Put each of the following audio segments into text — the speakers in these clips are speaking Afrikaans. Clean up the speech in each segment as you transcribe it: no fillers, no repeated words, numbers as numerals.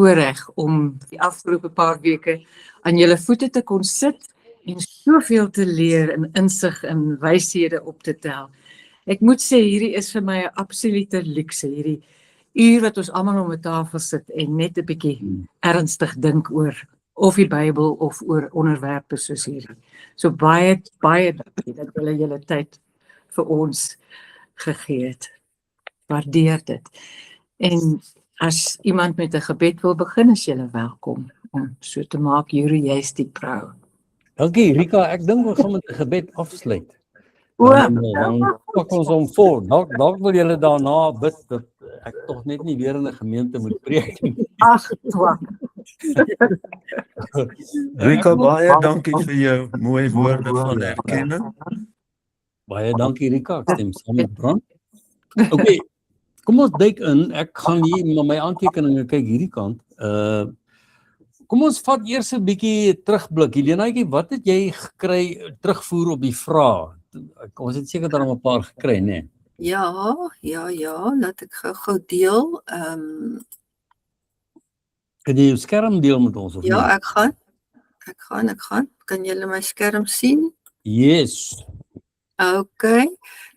voorreg om die afgelope paar weke aan julle voete te kon sit en soveel te leer en insig en wyshede op te tel. Ek moet sê, hierdie is vir my 'n absolute luukse, hierdie uur wat ons almal om 'n tafel sit en net 'n bietjie ernstig dink oor of die Bybel of oor onderwerpe soos hierdie. So baie dankie dat julle julle tyd vir ons gegee het. Waardeer dit. En as iemand met 'n gebed wil begin, is julle welkom om so te maak. Yuri, jy's die vrou. Dankie Rika, ek dink ons gaan met 'n gebed afsluit. O, Dan pak ons hom vol. Dalk wil julle daarna bid dat ek tog net nie weer in 'n gemeente moet preek nie. ag, twak. Rika, baie dankie vir jou mooi woorde van erkenning. Baie dankie Rika, ek stem saam met Brand. Okay, kom ons duik in. Ek gaan hier na my aantekeninge kyk hierdie kant. Kom ons vat eers 'n bietjie terugblik. Helenaatjie, wat het jy gekry terugvoer op die vraag? Ons het seker daar 'n paar gekry, né? Ja, laat ek gou deel. Kan jy jou skerm deel met ons of Ja, nie? ek gaan. Kan julle my skerm sien? Yes. Okay.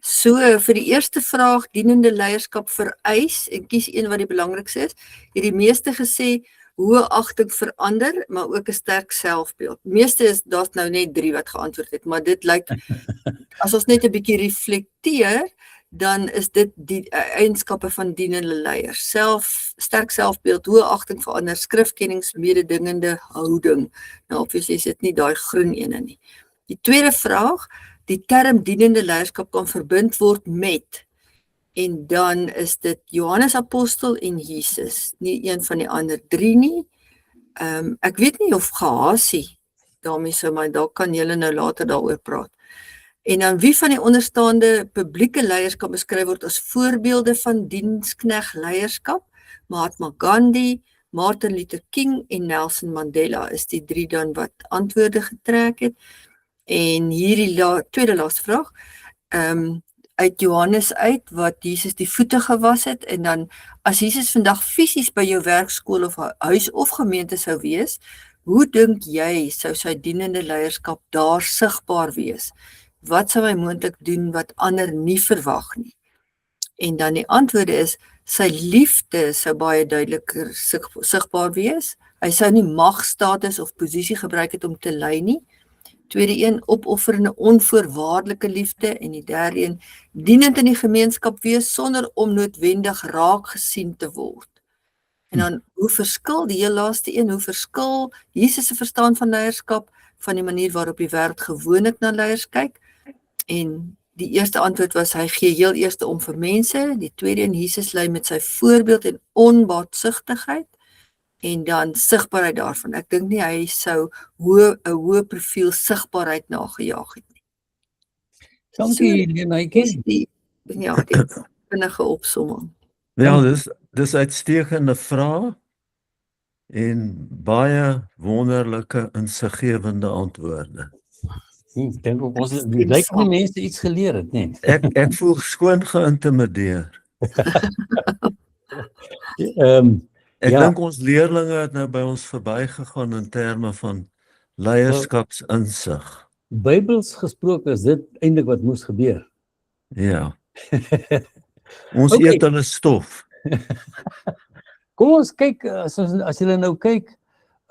So vir die eerste vraag, dienende leierskap vereis, en kies een wat die belangrikste is, het die meeste gesê hoë agting vir ander, maar ook 'n sterk selfbeeld. Meeste is daar's nou net 3 wat geantwoord het, maar dit lyk as ons net 'n bietjie reflekteer, dan is dit die eienskappe van dienende leiers. Sterk selfbeeld, hoë agting vir ander, skrifkennings, mededingende houding. Nou obviously is dit nie daai groen ene nie. Die tweede vraag, die term dienende leierskap kan verbind word met, en dan is dit Johannes Apostel en Jesus, nie een van die ander 3 nie. Ek weet nie of Gehasie daarmee sou, maar dalk kan julle nou later daaroor praat. En dan wie van die onderstaande publieke leierskap beskryf word as voorbeelde van dienskneg leierskap? Mahatma Gandhi, Martin Luther King en Nelson Mandela is die 3 dan wat antwoorde getrek het. En hierdie tweede laaste vraag, uit Johannes uit, wat Jesus die voete gewas het, en dan as Jesus vandag fisies by jou werkskool of huis of gemeente sou wees, hoe dink jy sou sy dienende leierskap daar sigbaar wees? Wat sou hy moontlik doen wat ander nie verwag nie? En dan die antwoorde is, sy liefde sou baie duideliker sigbaar wees. Hy sou nie magstatus of posisie gebruik het om te lei nie. Tweede een, opofferende onvoorwaardelike liefde, en die derde een, dienend in die gemeenskap wees sonder om noodwendig raak gesien te word. En dan, hoe verskil die heel laaste een, hoe verskil Jesus se verstaan van leierskap van die manier waarop die wêreld gewoonlik na leiers kyk? En die eerste antwoord was, hy gee heel eerste om vir mense. Die tweede een, Jesus lei met sy voorbeeld en onbaatsigtigheid. En dan sigbaarheid daarvan. Ek dink nie hy sou 'n hoë profiel sigbaarheid nagejaag het nie. Dankie Helenaatjie. Die vinnige opsomming. Ja, dis uitstekende vrae en baie wonderlike insiggewende antwoorde. Ek dink ook ons lyk nie mense iets geleer het, nee. Ek voel skoon geïntimideer. Ek dink ons leerlinge het nou by ons verbygegaan in terme van leierskapsinsig. Bybels gesproke is dit eintlik wat moes gebeur. Ja. Ons eet hulle stof. Kom ons kyk, as julle nou kyk,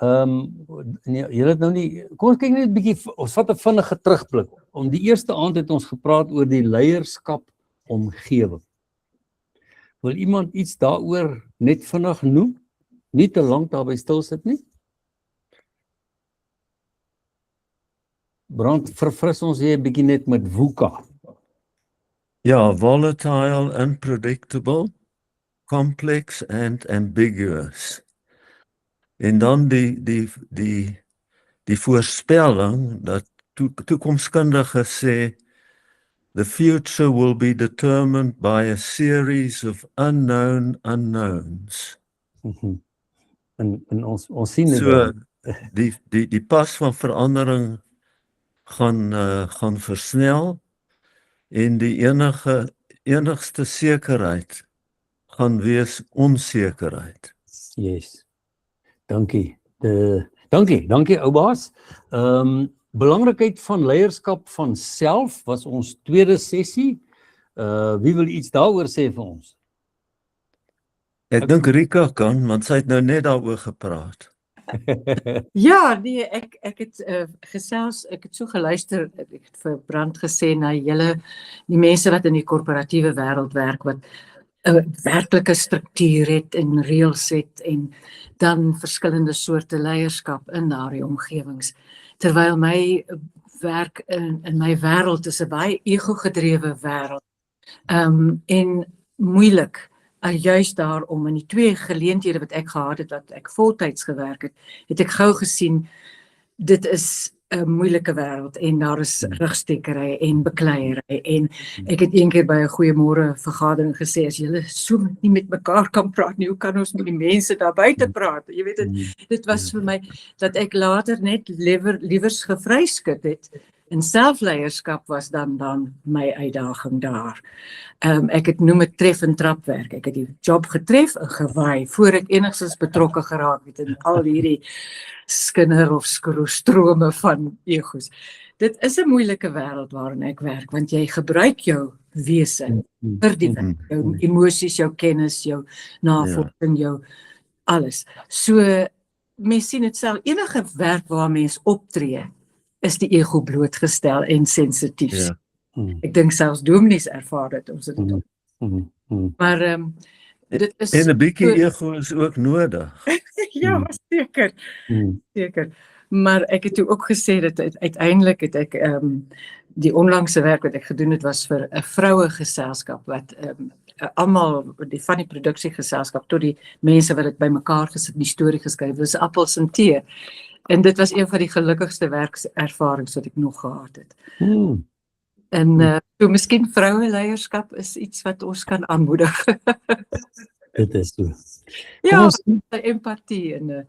julle het nou nie, kom ons kyk net 'n bietjie, ons vat 'n vinnige terugblik. Om die eerste aand het ons gepraat oor die leierskap omgewing. Wil iemand iets daaroor net vinnig noem? Nie te lank daarby stil sit nie? Brand, verfris ons hier 'n bietjie net met VUCA. Ja, volatile, unpredictable, complex and ambiguous. En dan die voorspelling dat toekomskundiges sê the future will be determined by a series of unknown unknowns. En ons sien dit. So die pas van verandering gaan versnel en die enigste sekerheid gaan wees onsekerheid. Yes. Dankie. Dankie ou baas. Belangrikheid van leierskap van self was ons tweede sessie. Wie wil iets daaroor sê vir ons? Ek dink Rika kan, want sy het nou net daaroor gepraat. Ja, nee, ek het gesels, ek het so geluister, ek het vir Brand gesê na die mense wat in die korporatiewe wêreld werk, wat 'n werklike struktuur het en reëls het en dan verskillende soorte leierskap in daardie omgewings. Terwyl my werk in my wêreld is 'n baie ego-gedrewe wêreld. En moeilik, juist daarom in die 2 geleenthede wat ek gehad het, wat ek voltyds gewerk het ek gou gesien, dit is 'n moeilike wêreld en daar is rugstekery en bekleierery en ek het eendag by 'n goeiemôre vergadering gesê, as julle so nie met mekaar kan praat nie, hoe kan ons met die mense daar buite praat? Jy weet, dit was vir my, dat ek later net liewers gevryskut het, en selfleierskap was dan my uitdaging daar. Ek het noem het tref en trapwerk. Ek het die job getref en gewaai, voor ek enigstens betrokke geraak het in al hierdie skinder of strome van egos. Dit is 'n moeilike wêreld waarin ek werk, want jy gebruik jou wese vir die werk, jou emosies, jou kennis, jou navorsing, jou alles. So, mens sien dit self, enige werk waar mens optree, is die ego blootgestel en sensitief. Ja. Ek dink selfs dominees ervaar dit, ons het dit ook. Maar dit is... En 'n bietjie ego is ook nodig. Ja, seker. Seker. Maar ek het toe ook gesê dat uiteindelik het ek die onlangse werk wat ek gedoen het was vir 'n vrouegeselskap wat almal van die produksiegeselskap tot die mense wat dit bymekaar gesit, die storie geskryf, was appels en tee. En dit was een van die gelukkigste werkservarings wat ek nog gehad het. En so miskien vroueleierskap is iets wat ons kan aanmoedig. Dit is so. Ja, empatie en 'n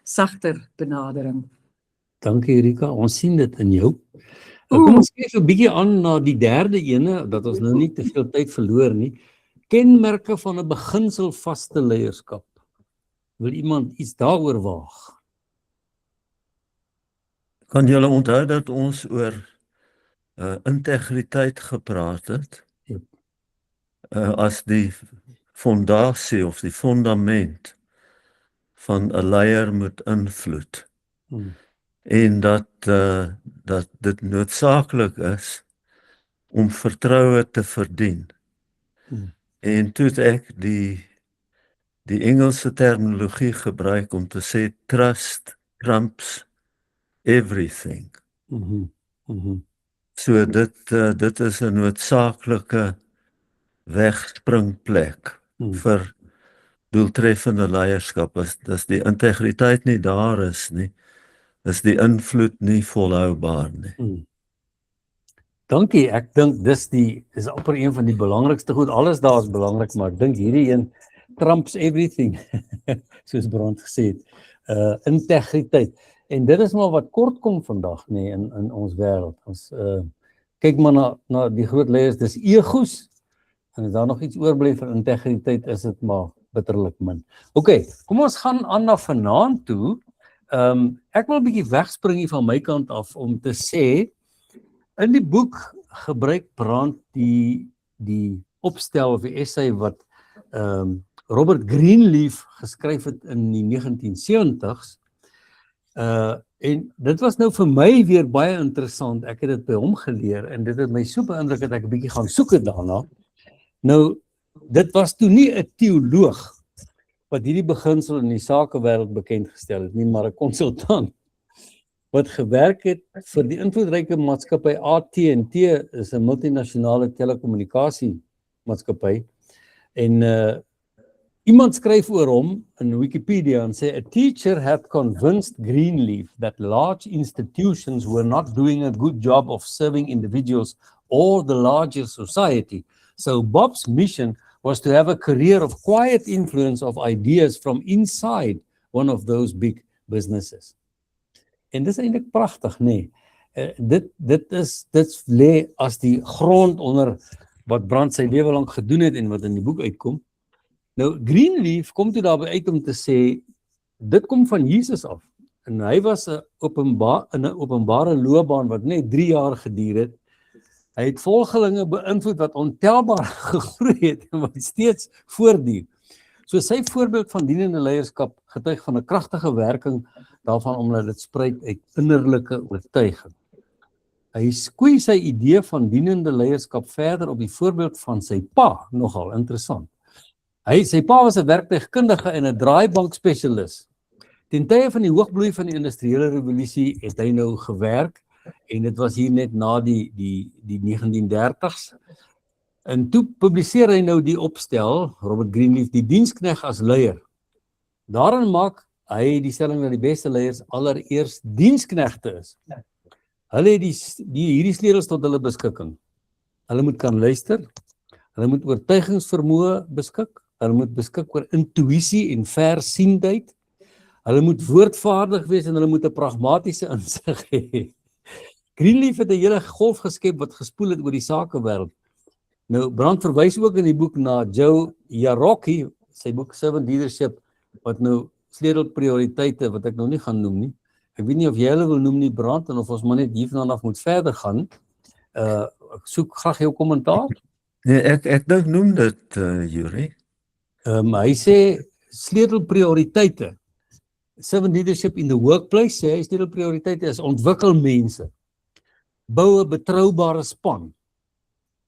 sagter benadering. Dankie Rika, ons sien dit in jou. Kom ons kyk so 'n bietjie aan na die derde ene, dat ons nou nie te veel tyd verloor nie. Kenmerke van 'n beginselvaste leierskap. Wil iemand iets daaroor waag? Kan julle onthou dat ons oor integriteit gepraat het? As die fondasie of die fundament van 'n leier moet invloed. En dat dit noodsaaklik is om vertroue te verdien. En toe het ek die Engelse terminologie gebruik om te sê trust trumps everything. So dit is 'n noodsaaklike wegspringplek vir doeltreffende leierskap. As die integriteit nie daar is nie, is die invloed nie volhoubaar nie. Dankie, ek dink dis amper een van die belangrikste goed. Alles daar is belangrik, maar ek dink hierdie een trumps everything, soos Brand gesê het. Integriteit. En dit is maar wat kort kom vandag nie in ons wêreld. Ons kyk maar na die groot leiers, dis egos. En as daar nog iets oorbly vir integriteit, is dit maar bitterlik min. Okay, kom ons gaan aan na vanaand toe. Ek wil 'n bietjie wegspring hier van my kant af om te sê, in die boek gebruik Brand die opstel of die essay wat Robert Greenleaf geskryf het in die 1970s. En dit was nou vir my weer baie interessant. Ek het dit by hom geleer en dit het my so beïndruk dat ek 'n bietjie gaan soek het daarna. Nou, dit was toe nie 'n teoloog wat hierdie beginsel in die sakewêreld bekend gestel het nie, maar 'n konsultant wat gewerk het vir die invloedryke maatskappy AT&T, is 'n multinasjonale telekommunikasie maatskappy. En iemand skryf oor hom in Wikipedia en sê, a teacher had convinced Greenleaf that large institutions were not doing a good job of serving individuals or the larger society. So Bob's mission was to have a career of quiet influence of ideas from inside one of those big businesses. En dis eintlik pragtig, nee. Dit lê as die grond onder wat Brand sy lewe lank gedoen het en wat in die boek uitkom. Nou, Greenleaf kom toe daarby uit om te sê, dit kom van Jesus af. En hy was in 'n openbare loopbaan wat net 3 jaar geduur het. Hy het volgelinge beïnvloed wat ontelbaar gegroei het en wat steeds voortduur. So sy voorbeeld van dienende leierskap getuig van 'n kragtige werking daarvan omdat dit spruit uit innerlike oortuiging. Hy skoei sy idee van dienende leierskap verder op die voorbeeld van sy pa, nogal interessant. Sy pa was 'n werktuigkundige en 'n draaibankspesialis. Ten tye van die hoogbloei van die industriële revolusie het hy nou gewerk en dit was hier net na die 1930s. En toe publiseer hy nou die opstel, Robert Greenleaf, die dienskneg as leier. Daarin maak hy die stelling dat die beste leiers allereers diensknegte is. Hulle het hierdie sleutels tot hulle beskikking. Hulle moet kan luister, hulle moet oortuigingsvermoë beskik, hulle moet beskik oor intuïsie en versiendheid, hulle moet woordvaardig wees en hulle moet 'n pragmatiese insig hê. Greenleaf het 'n hele golf geskep wat gespoel het oor die sakewêreld. Nou, Brandt verwys ook in die boek na Joe Yarocki, sy boek Servant Leadership, wat nou sleutelprioriteite, wat ek nou nie gaan noem nie. Ek weet nie of jy hulle wil noem nie, Brandt, en of ons maar net hiervan af moet verder gaan. Ek soek graag jou kommentaar. Nee, ek dink noem dit, Yuri. Hy sê sleutelprioriteite. Servant leadership in the workplace, sê hy sleutelprioriteite is ontwikkel mense. Bou 'n betroubare span.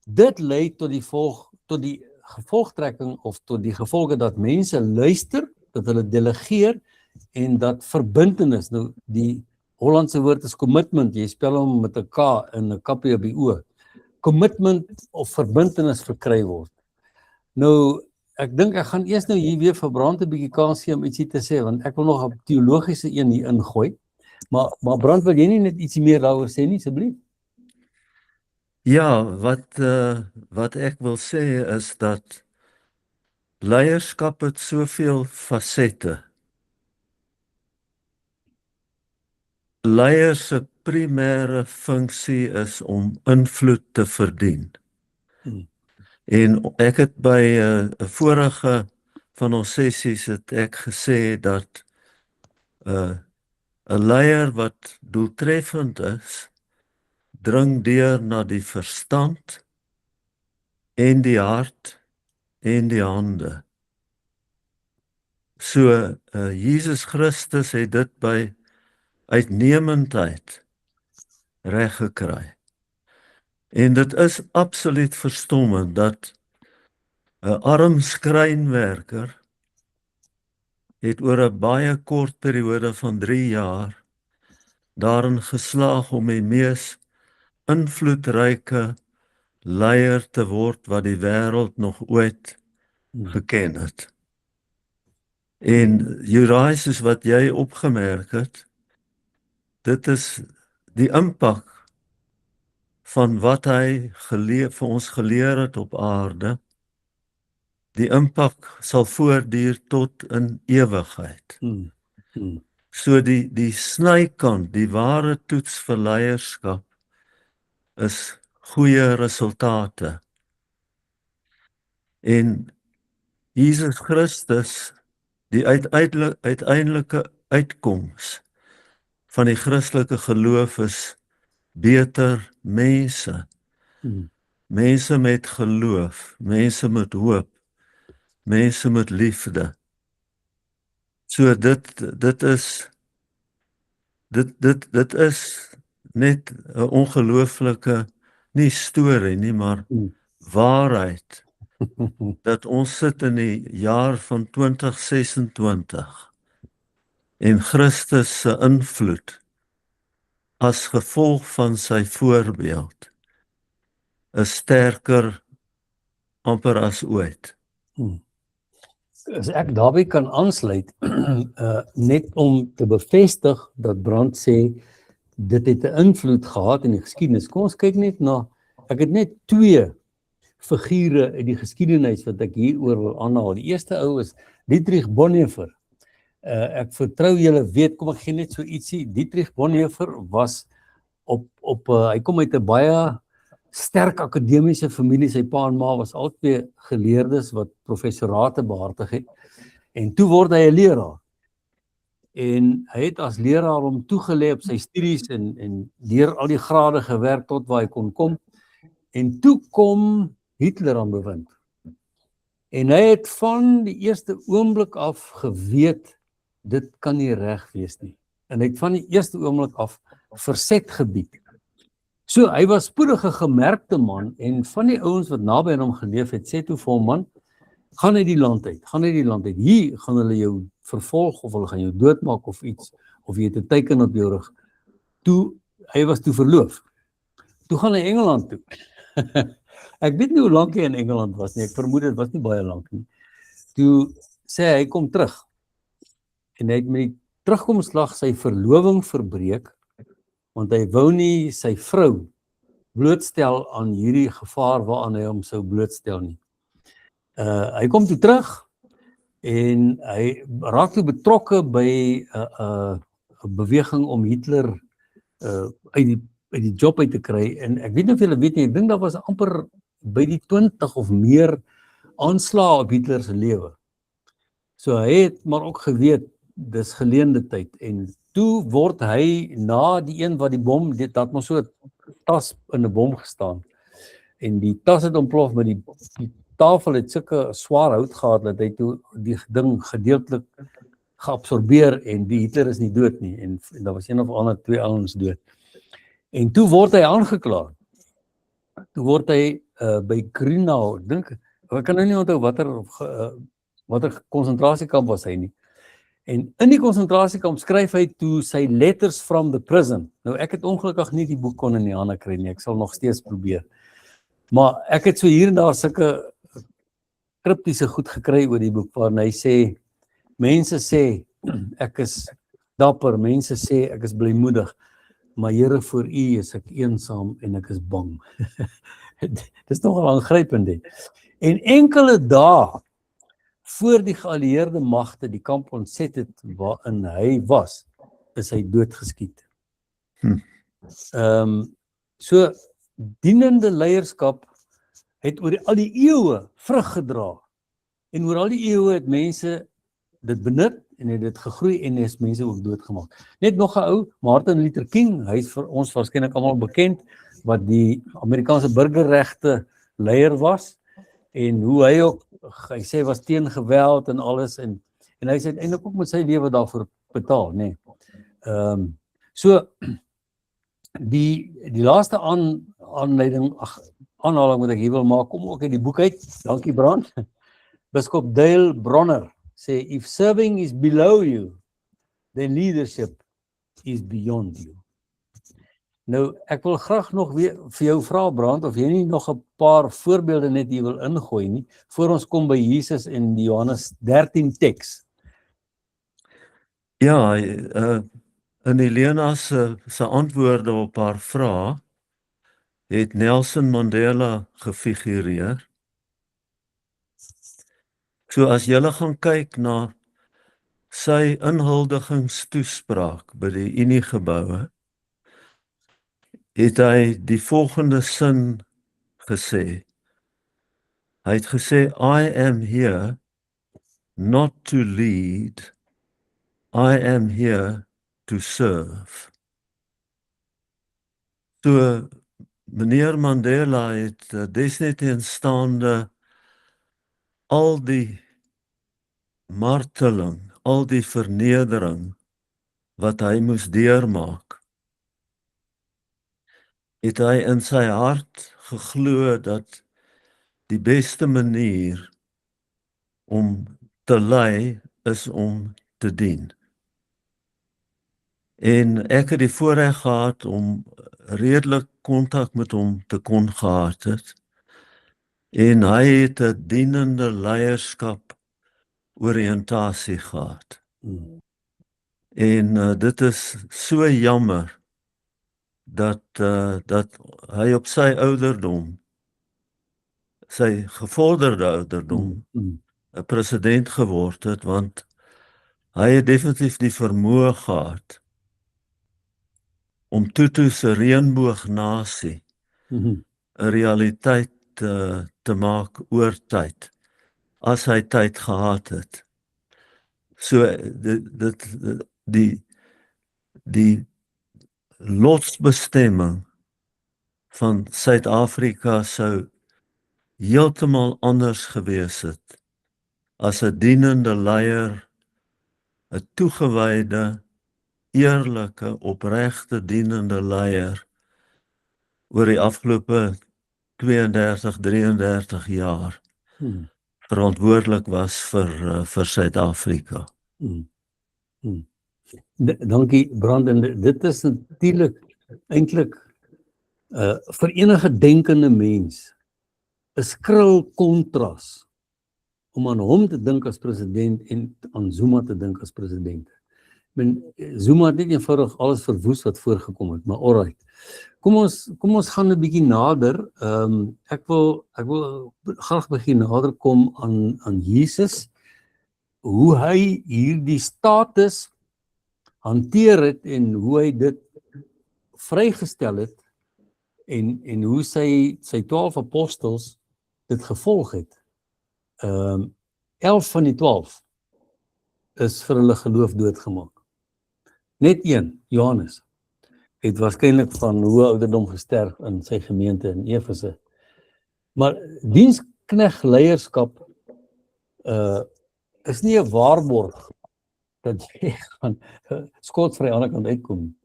Dit lei tot die gevolgtrekking of tot die gevolge dat mense luister, dat hulle delegeer en dat verbintenis, nou die Hollandse woord is commitment, jy spel hom met 'n K en 'n kappie op die O. Commitment of verbintenis verkry word. Nou, ek dink ek gaan eers nou hier weer vir Brandt 'n bietjie kans gee om ietsie te sê, want ek wil nog 'n teologiese een hier ingooi. Maar Brandt, wil jy nie net ietsie meer daaroor sê nie, asseblief? Ja, wat ek wil sê is dat leierskap het soveel fasette. Leiers se primêre funksie is om invloed te verdien. En ek het by 'n vorige van ons sessies het ek gesê dat 'n leier wat doeltreffend is, dring deur na die verstand en die hart en die hande. So Jesus Christus het dit by uitnemendheid reg gekry. En dit is absoluut verstommend dat 'n arm skrynwerker het oor 'n baie kort periode van 3 jaar daarin geslaag om die mees invloedryke leier te word wat die wêreld nog ooit geken het. En Yuri, soos wat jy opgemerk het, dit is die impak van wat hy vir ons geleer het op aarde. Die impak sal voortduur tot in ewigheid. So die snykant, die ware toets vir leierskap is goeie resultate. En Jesus Christus, die uiteindelike uitkoms van die Christelike geloof is beter mense. Mense met geloof, mense met hoop, mense met liefde. So dit is net 'n ongelooflike, nie storie nie, maar waarheid, dat ons sit in die jaar van 2026 en Christus se invloed as gevolg van sy voorbeeld is sterker amper as ooit. As ek daarby kan aansluit, net om te bevestig dat Brandt sê, dit het 'n invloed gehad in die geskiedenis. Kom ons kyk net na, ek het net 2 figure in die geskiedenis wat ek hieroor wil aanhaal. Die eerste ou is Dietrich Bonhoeffer. Ek vertrou julle weet, kom ek gee net so ietsie, Dietrich Bonhoeffer was hy kom uit 'n baie sterk akademiese familie, sy pa en ma was albei geleerdes wat professorate behartig het, en toe word hy 'n leraar. en hy het as leraar hom toegelê op sy studies en deur al die grade gewerk tot waar hy kon kom. En toe kom Hitler aan bewind. En hy het van die eerste oomblik af geweet, dit kan nie reg wees nie. En hy het van die eerste oomblik af verset gebied. So, hy was spoedig 'n gemerkte man, en van die ouens wat naby aan hom geleef het, sê toe vir hom, man, gaan uit die land uit, hier gaan hulle jou vervolg, of hulle gaan jou doodmaak of iets, of jy het 'n teken op jou rug. Hy was toe verloof. Toe gaan hy Engeland toe. Ek weet nie hoe lank hy in Engeland was nie, ek vermoed dit was nie baie lank nie. Toe sê hy kom terug, en hy het met die terugkomslag sy verloving verbreek, want hy wou nie sy vrou blootstel aan hierdie gevaar waaraan hy hom sou blootstel nie. Hy kom toe terug, en hy raak toe betrokke by 'n beweging om Hitler uit die job uit te kry, en ek weet nie of julle weet nie, ek dink daar was amper by die 20 of meer aanslae op Hitler se lewe. So hy het maar ook geweet, dis geleende tyd, en toe word hy na die een wat die bom, dit het maar so 'n tas in 'n bom gestaan, en die tas het ontplof, maar die tafel het sulke swaar hout gehad, dat hy toe die ding gedeeltelik geabsorbeer, en die Hitler is nie dood nie, en daar was een of ander 2 ouens dood. En toe word hy aangekla. Toe word hy by Grünau, ek kan nou nie onthou watter konsentrasiekamp was hy nie. En in die konsentrasiekamp skryf hy toe sy letters from the prison. Nou ek het ongelukkig nie die boek kon in die hande kry nie, ek sal nog steeds probeer. Maar ek het so hier en daar sulke kriptiese goed gekry oor die boek, waarin hy sê, mense sê, ek is dapper, mense sê, ek is blymoedig, maar Here, voor U is ek eensaam en ek is bang. Dis nogal aangrypend. En enkele dae voor die geallieerde magte die kamp ontset het waarin hy was, is hy doodgeskiet. So, dienende leierskap het oor al die eeue vrug gedra, en oor al die eeue het mense dit benut, en het dit gegroei, en is mense ook doodgemaak. Net nog 'n ou, Martin Luther King, hy is vir ons waarskynlik almal bekend, wat die Amerikaanse burgerregte leier was, en hoe hy sê was teen geweld en alles, en hy sê eintlik ook met sy lewe daarvoor betaal, nê. So, die laaste aanhaling wat ek hier wil maak, kom ook uit die boek uit, dankie Brand, Biskop Dale Bronner, sê, if serving is below you, then leadership is beyond you. Nou, ek wil graag nog weer vir jou vra, Brand, of jy nie nog 'n paar voorbeelde net hier wil ingooi nie, voor ons kom by Jesus en die Johannes 13 teks. Ja, in Helena se antwoorde op haar vrae het Nelson Mandela gefigureer. So as julle gaan kyk na sy inhuldigingstoespraak by die Unie-geboue, het hy die volgende sin gesê. Hy het gesê, I am here not to lead, I am here to serve. So, meneer Mandela het desniettegenstaande al die marteling, al die vernedering wat hy moes deurmaak, het hy in sy hart geglo dat die beste manier om te lei is om te dien. En ek het die voorreg gehad om redelik kontak met hom te kon gehad het. En hy het 'n dienende leierskap oriëntasie gehad. En dit is so jammer dat hy op sy ouderdom, sy gevorderde ouderdom, 'n president geword het, want hy het definitief die vermoë gehad om Tutu se reënboognasie 'n realiteit te maak oor tyd, as hy tyd gehad het. So die lotsbestemming van Suid-Afrika sou heeltemal anders gewees het as 'n dienende leier, 'n toegewyde, eerlike, opregte dienende leier oor die afgelope 32, 33 jaar verantwoordelik was vir Suid-Afrika. Dankie Brandon, dit is natuurlik eintlik vir enige denkende mens 'n skril kontras om aan hom te dink as president en aan Zuma te dink as president. Zuma het net eenvoudig alles verwoes wat voorgekom het, maar alright. Kom ons gaan 'n bietjie nader. Ek wil graag begin nader kom aan Jesus, hoe hy hierdie status hanteer het en hoe hy dit vrygestel het en hoe sy 12 apostels dit gevolg het. 11 van die 12 is vir hulle geloof doodgemaak. Net een, Johannes, het waarskynlik van hoë ouderdom gesterf in sy gemeente in Efese. Maar diensknegt leierskap is nie 'n waarborg dat jy gaan skotvry aan die ander kant uitkom,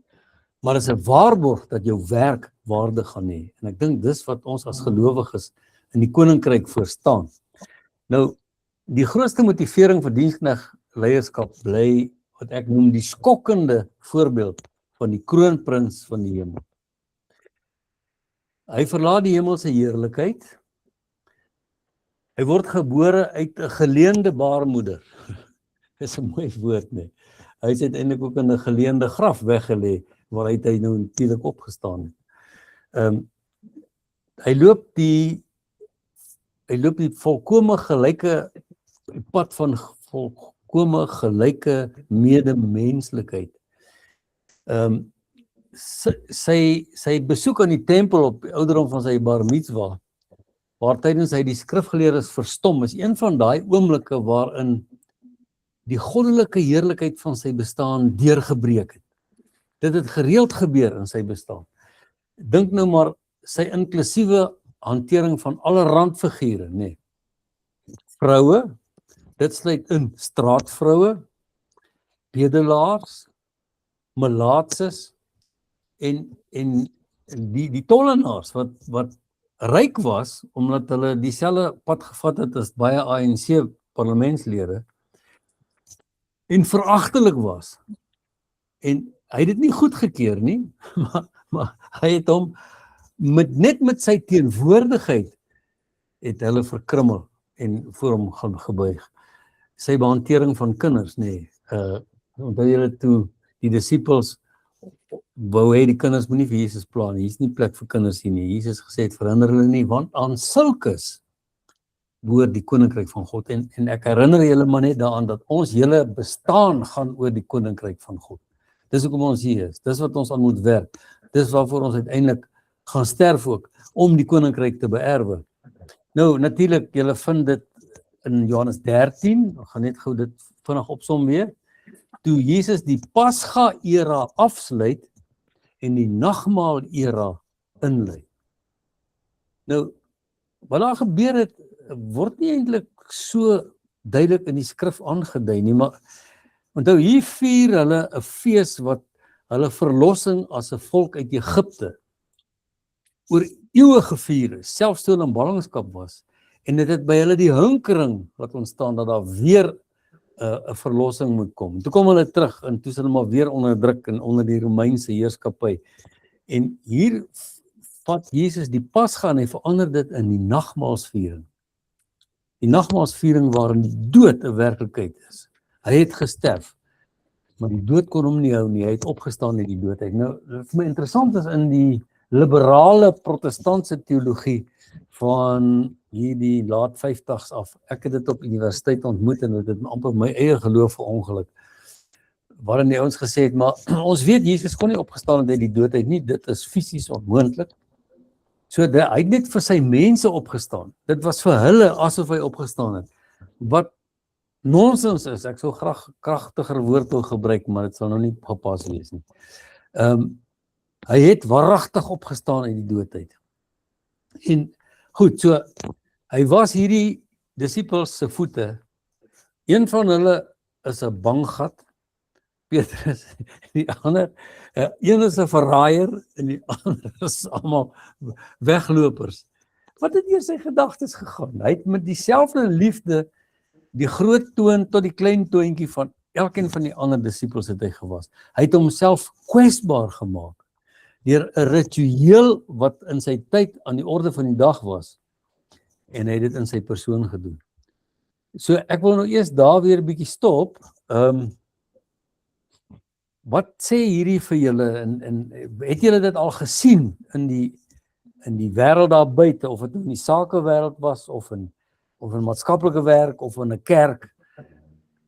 maar is 'n waarborg dat jou werk waarde gaan hê. En ek dink dis wat ons as gelowiges in die koninkryk verstaan. Nou, die grootste motivering vir diensknegt leierskap bly wat ek noem die skokkende voorbeeld van die kroonprins van die hemel. Hy verlaat die hemelse heerlikheid. Hy word gebore uit 'n geleende baarmoeder. Dis 'n mooi woord, nee. Hy is uiteindelik ook in 'n geleende graf weggelê waaruit hy nou natuurlik opgestaan het. Hy loop die volkome gelyke pad van volkome gelyke medemenslikheid. Sy besoek aan die tempel op die ouderdom van sy bar mitzwa, waar tydens hy die skrifgeleerdes verstom, is een van daai oomblikke waarin die goddelike heerlikheid van sy bestaan deurgebreek het. Dit het gereeld gebeur in sy bestaan. Dink nou maar sy inklusiewe hantering van alle randfigure, nee. Vroue, dit sluit in straatvroue, bedelaars, melaatses en die tollenaars wat ryk was omdat hulle dieselfde pad gevat het as baie ANC parlementslede en veragtelik was. En hy het dit nie goedgekeur nie, maar hy het hom net met sy teenwoordigheid het hulle verkrummel en voor hom gaan gebuig. Sy behantering van kinders, nee. Onthou julle toe die disippels wou hê die kinders moenie vir Jesus pla nie. Hier is nie plek vir kinders hier nie. Jesus gesê het verhinder hulle nie, want aan sulkes behoort die koninkryk van God. En ek herinner julle maar net daaraan dat ons hele bestaan gaan oor die koninkryk van God. Dis hoekom ons hier is. Dis wat ons aan moet werk. Dis waarvoor ons uiteindelik gaan sterf ook, om die koninkryk te beerwe. Nou, natuurlik, julle vind dit in Johannes 13, ek gaan net gou dit vinnig opsom weer, toe Jesus die Pasga-era afsluit en die nagmaal-era inlei. Nou, wat daar gebeur het, word nie eintlik so duidelik in die skrif aangedui nie, maar onthou, hier vier hulle 'n fees wat hulle verlossing as 'n volk uit Egipte oor eeue gevier is, selfs toe hulle in ballingskap was, en dit het by hulle die hinkering wat ontstaan dat daar weer 'n verlossing moet kom. Toe kom hulle terug en toe is hulle maar weer onderdruk en onder die Romeinse heerskappy. En hier vat Jesus die Pasga en hy verander dit in die nagmaalsviering. Die nagmaalsviering waarin die dood 'n werklikheid is. Hy het gesterf, maar die dood kon hom nie hou nie, hy het opgestaan uit die doodheid. Nou, vir my interessant is in die liberale protestantse teologie van hierdie laat 50s af. Ek het dit op universiteit ontmoet en dit het amper my eie geloof verongeluk. Waarin die ouens gesê het, maar ons weet Jesus kon nie opgestaan uit die doodheid nie, dit is fisies onmoontlik. So hy het net vir sy mense opgestaan. Dit was vir hulle asof hy opgestaan het. Wat nonsens is, ek sou graag kragtiger woord wil gebruik, maar dit sal nou nie gepas wees nie. Hy het waaragtig opgestaan uit die dood uit. En goed, so hy was hierdie disippels se voete. Een van hulle is 'n banggat, Petrus, en die ander, een is 'n verraaier en die ander is almal weglopers. Wat het deur sy gedagtes gegaan? Hy het met dieselfde liefde die groot toon tot die klein toontjie van elkeen van die ander disippels het hy gewas. Hy het homself kwesbaar gemaak deur 'n ritueel wat in sy tyd aan die orde van die dag was, en hy het dit in sy persoon gedoen. So ek wil nou eers daar weer 'n bietjie stop. Wat sê hierdie vir julle, en het julle dit al gesien in die wêreld daar buite, of dit in die sakewêreld was, of in maatskaplike werk, of in 'n kerk,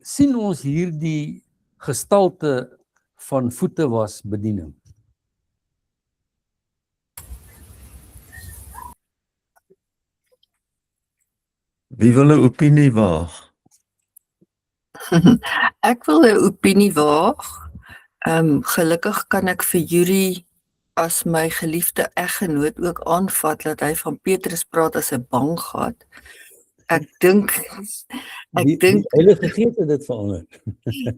sien ons hierdie gestalte van voete was bediening? Wie wil 'n opinie waag? Ek wil 'n opinie waag. Gelukkig kan ek vir Yuri as my geliefde eggenoot ook aanvat dat hy van Petrus praat as 'n banggat. Ek dink Die Heilige Gees het dit verander.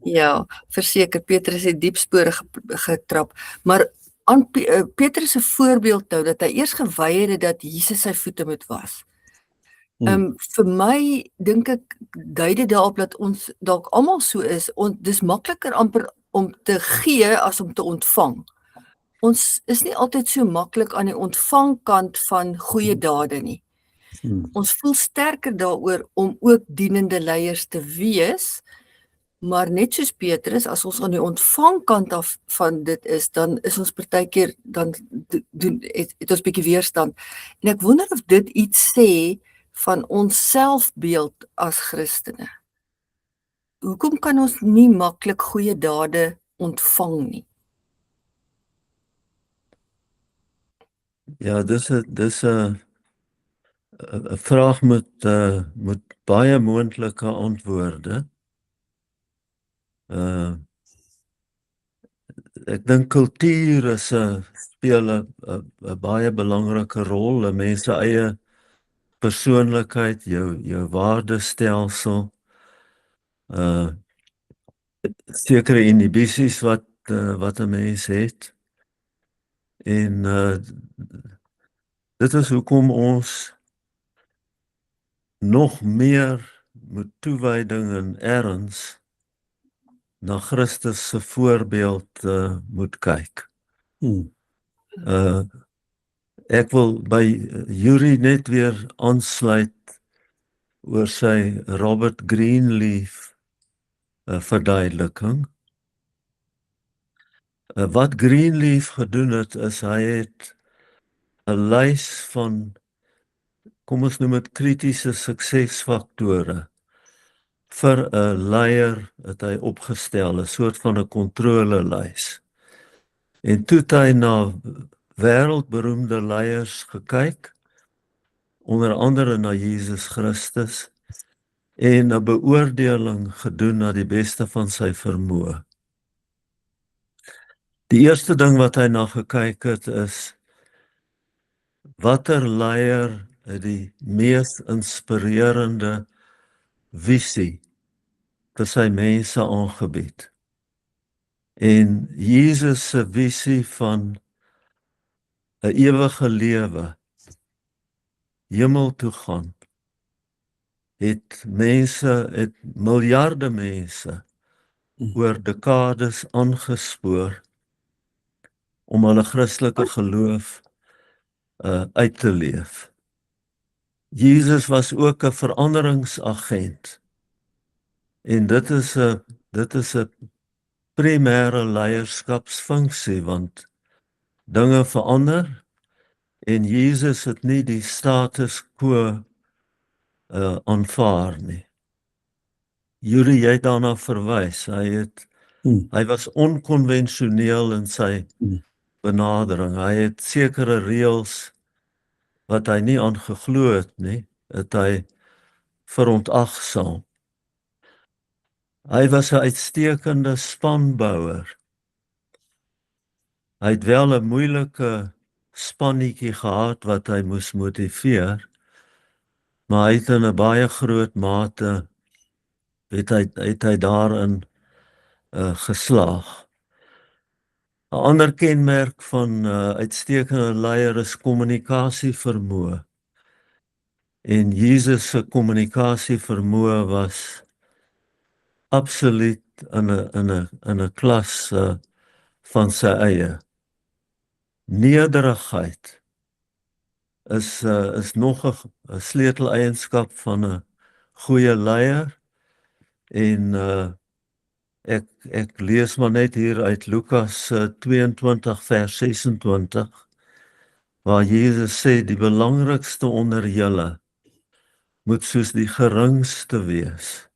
ja, verseker Petrus het diep spore getrap, maar aan Petrus se voorbeeld nou dat hy eers geweier het dat Jesus sy voete moet was. Vir my dink ek dui dit daarop dat ons dalk almal so is, dis makliker amper om te gee as om te ontvang. Ons is nie altyd so maklik aan die ontvangkant van goeie dade nie. Ons voel sterker daaroor om ook dienende leiers te wees, maar net soos Petrus, as ons aan die ontvangkant af van dit is, dan is ons partykeer, dan het ons bietjie weerstand. En ek wonder of dit iets sê van ons selfbeeld as Christene. Hoekom kan ons nie maklik goeie dade ontvang nie? Ja, dis 'n vraag met baie moontlike antwoorde. Ek dink kultuur speel 'n baie belangrike rol, 'n mens se eie persoonlikheid, jou waardestelsel, sekere inhibisies wat 'n mens het. En dit is hoekom ons nog meer met toewyding en erns na Christus se voorbeeld moet kyk. Ek wil by Yuri net weer aansluit oor sy Robert Greenleaf verduideliking. Wat Greenleaf gedoen het, is hy het 'n lys van, kom ons noem dit kritiese suksesfaktore vir 'n leier het hy opgestel, 'n soort van 'n kontrolelys. En toe het hy na wêreldberoemde leiers gekyk, onder andere na Jesus Christus, en 'n beoordeling gedoen na die beste van sy vermoë. Die eerste ding wat hy na gekyk het is, watter leier het die mees inspirerende visie vir sy mense aangebied. En Jesus se visie van 'n ewige lewe, hemel toe gaan, het miljarde mense oor dekades aangespoor om hulle Christelike geloof uit te leef. Jesus was ook 'n veranderingsagent. En dit is 'n primêre leierskapsfunksie, want dinge verander en Jesus het nie die status quo aanvaar nie. Yuri, jy het daarna verwys. Hy was onkonvensioneel in sy benadering. Hy het sekere reëls wat hy nie aan geglo het nie, het hy verontagsaam. Hy was 'n uitstekende spanbouer. Hy het wel 'n moeilike spannetjie gehad wat hy moes motiveer, maar hy het in 'n baie groot mate het hy daarin geslaag. 'n Ander kenmerk van uitstekende leier is kommunikasievermoë. En Jesus se kommunikasievermoë was absoluut in 'n klas van sy eie. Nederigheid is nog 'n sleuteleienskap van 'n goeie leier. En ek lees maar net hier uit Lukas 22 vers 26 waar Jesus sê die belangrikste onder julle moet soos die geringste wees.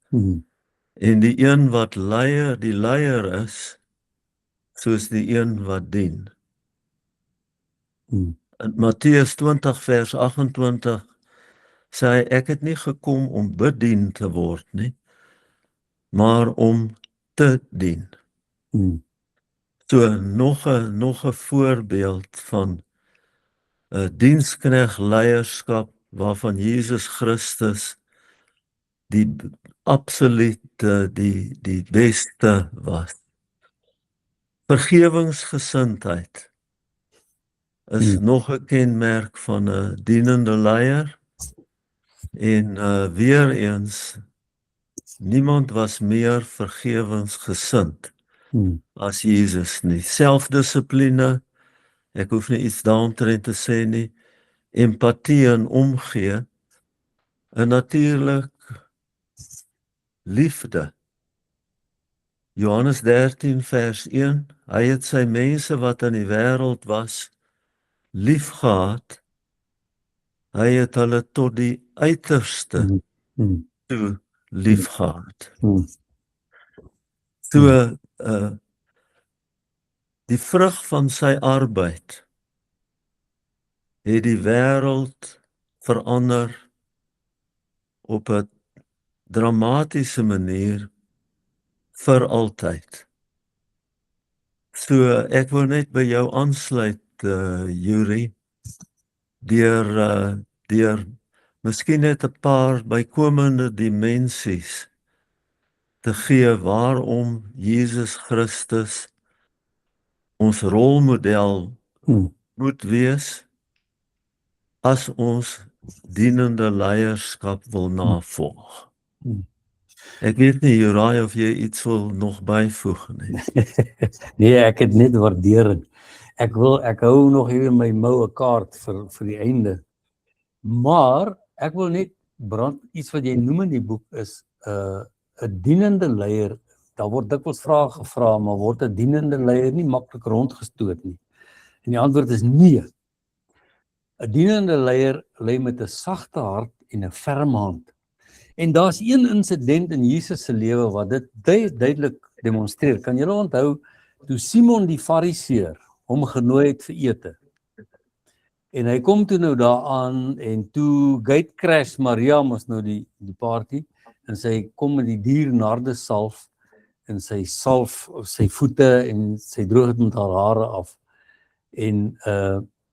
En die een wat die leier is, soos die een wat dien. In Matteus 20 vers 28 sê hy, ek het nie gekom om bedien te word nie, maar om te dien. So nog 'n voorbeeld van 'n diensknegt leierskap waarvan Jesus Christus absoluut die beste was. Vergewingsgesindheid is nog 'n kenmerk van 'n dienende leier. En weer eens, niemand was meer vergewensgesind as Jesus nie. Selfdissipline, ek hoef nie iets daaromtrent te sê nie, empatie en omgee, en natuurlik liefde. Johannes 13 vers 1, hy het sy mense wat in die wêreld was, lief gehad, hy het hulle tot die uiterste toe lief gehad. So, die vrug van sy arbeid het die wêreld verander op 'n dramatiese manier vir altyd. So ek wil net by jou aansluit, Yuri, deur miskien net 'n paar bykomende dimensies te gee waarom Jesus Christus ons rolmodel moet wees as ons dienende leierskap wil navolg. Ek weet nie, Uriah, of jy iets wil nog byvoeg nie. Nee, ek het net waardering. Ek hou nog hier in my mou 'n kaart vir die einde. Maar ek wil net brand iets wat jy noem in die boek is 'n dienende leier. Daar word dikwels vrae gevra, maar word 'n dienende leier nie maklik rondgestoot nie? En die antwoord is nee. 'n Dienende leier lei met 'n sagte hart en 'n ferm hand. En daar's een insident in Jesus se lewe wat dit duidelik demonstreer. Kan julle onthou toe Simon die Fariseer hom genooi het vir ete? En hy kom toe nou daaraan en toe gate crash Maria mos nou die party en sy kom met die duur nardesalf en sy salf op sy voete en sy droog het met haar hare af. En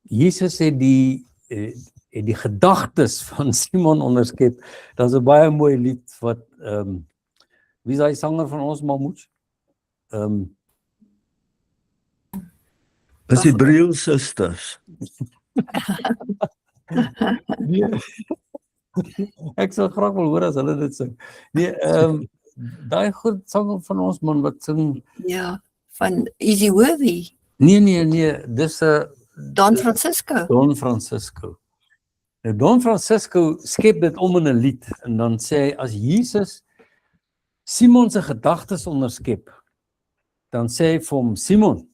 Jesus het die gedagtes van Simon onderskep. Dat is 'n baie mooi lied wat wie is hy sanger van ons, Mammoets? Is die Breel Sisters. Nee. Ek sal graag wil hoor as hulle dit sing. Nee, daai goed sanger van ons man wat sing. Ja, van Easy Worthy. Nee, dis 'n Don Francisco. Don Francisco. Nou Don Francisco skep dit om in 'n lied en dan sê hy as Jesus Simon se gedagtes onderskep, dan sê hy vir hom, Simon,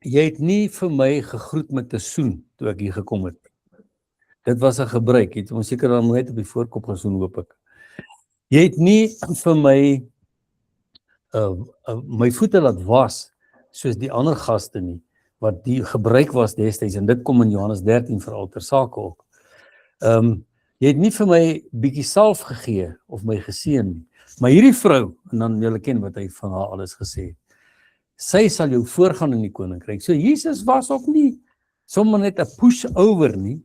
jy het nie vir my gegroet met 'n soen toe ek hier gekom het. Dit was 'n gebruik, het ons seker dan net op die voorkop gesoen, hoop ek. Jy het nie vir my my voete laat was soos die ander gaste nie, wat die gebruik was destyds, en dit kom in Johannes 13 vir alter sake ook. Jy het nie vir my bietjie salf gegee of my geseën nie. Maar hierdie vrou, en dan julle ken wat hy van haar alles gesê het, sy sal jou voorgaan in die koninkryk. So Jesus was ook nie sommer net 'n push-over nie.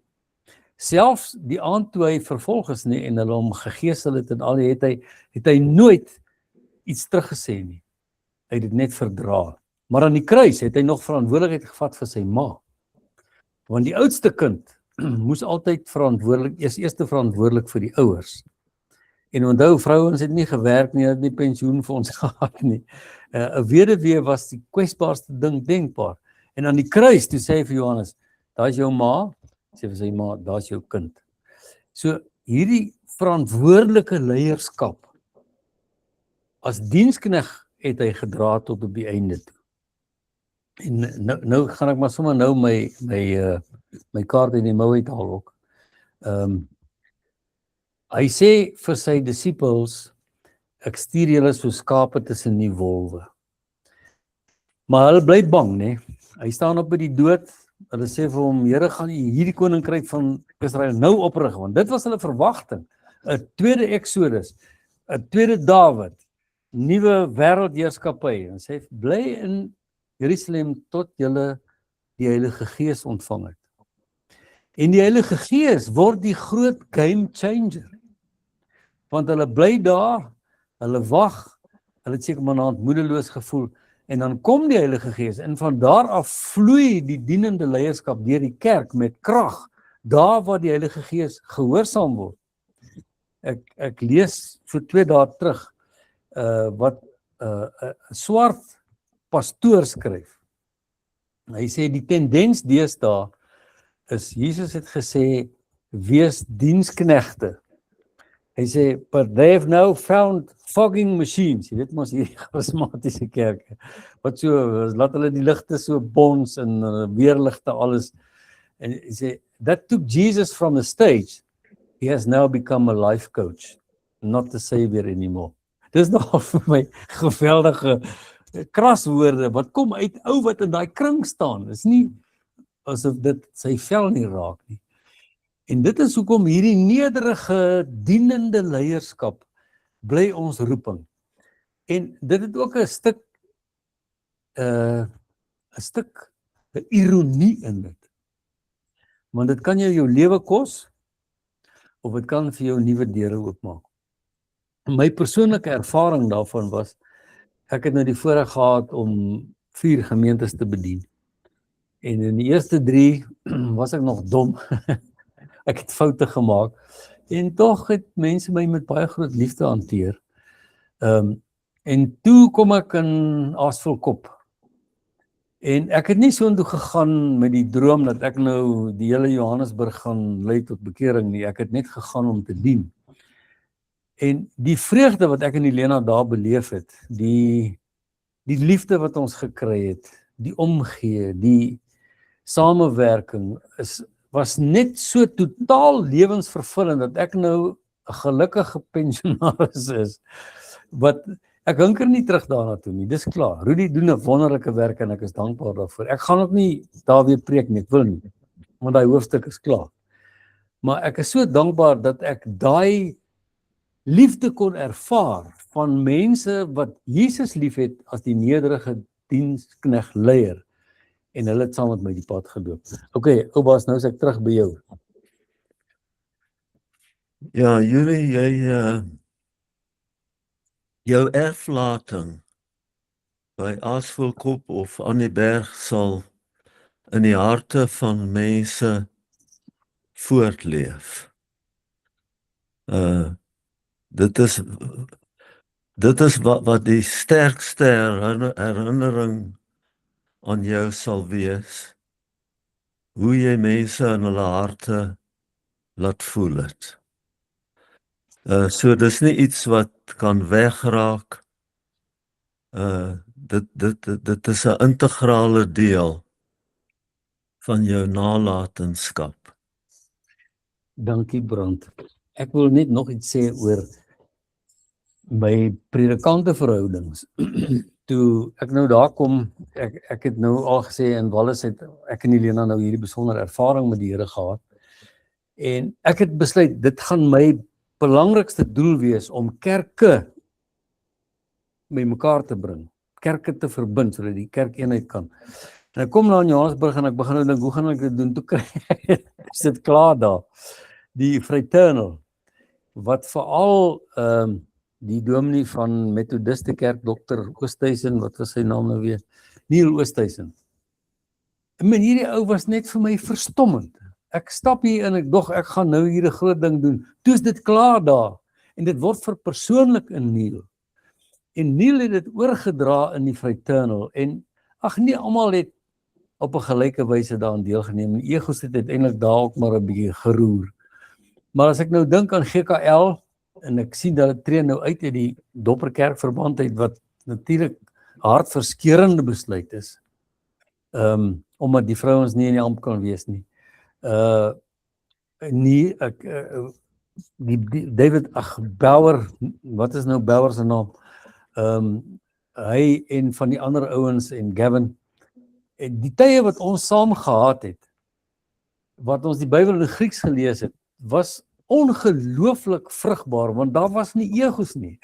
Selfs die aand toe hy vervolg is nie en hulle hom gegeesel het en al het hy nooit iets teruggesê nie. Hy het dit net verdra. Maar aan die kruis het hy nog verantwoordelikheid gevat vir sy ma. Want die oudste kind moes altyd eerste verantwoordelik vir die ouers. En onthou, vrouens het nie gewerk nie, het nie pensioenfonds gehad nie. 'n Weduwee was die kwesbaarste ding denkbaar. En aan die kruis, toe sê hy vir Johannes, daar is jou ma, sê vir sy ma, daar is jou kind. So hierdie verantwoordelike leierskap as dienskneg het hy gedra tot op die einde toe. En nou gaan ek maar sommer nou my kaart in die mou uithaal ook. Hy sê vir sy disippels, ek stuur julle so skape tussen die wolwe. Maar hulle bly bang, né? Hy staan op by die dood. Hulle sê vir hom, Here, gaan U hierdie koninkryk van Israel nou oprig, want dit was hulle verwagting. 'n tweede Exodus, 'n tweede Dawid, nuwe wêreldheerskappy. En sê, bly in Jerusalem tot julle die Heilige Gees ontvang het. En die Heilige Gees word die groot game changer. Want hulle bly daar, hulle wag, hulle het seker maar na moedeloos gevoel, en dan kom die Heilige Gees, en van daar af vloei die dienende leierskap deur die kerk met krag, daar waar die Heilige Gees gehoorsaam word. Ek lees vir 2 dae terug, wat 'n swart pastoor skryf. Hy sê die tendens deesdae is, Jesus het gesê, wees diensknegte. Hy sê, but they have now found fogging machines. Jy weet mos hierdie charismatiese kerke, wat so, laat hulle die ligte so bons en weerligte alles. En hy sê, that took Jesus from the stage. He has now become a life coach, not the savior anymore. Dis nogal vir my geweldige kraswoorde, wat kom uit ou wat in daai kring staan. Dis nie asof dit sy vel nie raak nie. En dit is hoekom hierdie nederige, dienende leierskap bly ons roeping. En dit het ook 'n stuk ironie in dit. Want dit kan jou lewe kos, of dit kan vir jou nuwe deure oopmaak. My persoonlike ervaring daarvan was, ek het nou die voorreg gehad om 4 gemeentes te bedien. En in die eerste 3 was ek nog dom. Ek het foute gemaak. En tog het mense my met baie groot liefde hanteer. En toe kom ek in Aasvolkop. En ek het nie soontoe gegaan met die droom dat ek nou die hele Johannesburg gaan lei tot bekering nie. Ek het net gegaan om te dien. En die vreugde wat ek en Helena daar beleef het, die liefde wat ons gekry het, die omgee, die samewerking, was net so totaal lewensvervullend, dat ek nou 'n gelukkige pensionaris is, wat ek hinker nie terug daarna toe nie, dis klaar. Rudy doen 'n wonderlike werk en ek is dankbaar daarvoor. Ek gaan ook nie daar weer preek nie, ek wil nie, want daai hoofstuk is klaar. Maar ek is so dankbaar dat ek daai liefde kon ervaar van mense wat Jesus liefhet as die nederige dienskneg leier, en hulle het saam met my die pad geloop. Okay, ou Bas, nou is ek terug by jou. Ja, jy jou erflating by Aasvolkop of aan die berg sal in die harte van mense voortleef. Dit is wat die sterkste herinnering aan jou sal wees, hoe jy mense in hulle harte laat voel het. So dis nie iets wat kan wegraak. Dit is 'n integrale deel van jou nalatenskap. Dankie, Brand. Ek wil net nog iets sê oor my predikante verhoudings. Toe ek nou daar kom, ek het nou al gesê, in Wallis het ek en Helena nou hierdie besondere ervaring met die Here gehad. En ek het besluit, dit gaan my belangrikste doel wees om kerke by mekaar te bring, kerke te verbind, sodat die kerk eenheid kan. En ek kom nou in Johannesburg en ek begin nou dink, hoe gaan ek dit doen? Toe kry is dit klaar daar. Die Fraternal, wat veral die dominee van Methodiste Kerk, Dr. Oosthuizen, wat was sy naam nou weer? Neil Oosthuizen. En hierdie ou was net vir my verstommend. Ek stap hier en ek gaan nou hier 'n groot ding doen. Toe is dit klaar daar. En dit word verpersoonlik in Neil. En Neil het dit oorgedra in die Fraternal. En nie almal het op 'n gelyke wyse daaraan deelgeneem. Die egos het uiteindelik daar ook maar 'n bietjie geroer. Maar as ek nou dink aan GKL, en ek sien dat dit tree nou uit die Dopperkerk verband uit, wat natuurlik hartverskeurende besluit is, omdat die vrouens nie in die amp kan wees nie. Die David Bauer, wat is nou Bauer se naam? Hy en van die ander ouens en Gavin, en die tye wat ons saam gehad het, wat ons die Bybel in Grieks gelees het, was ongelooflik vrugbaar, want daar was nie egos nie.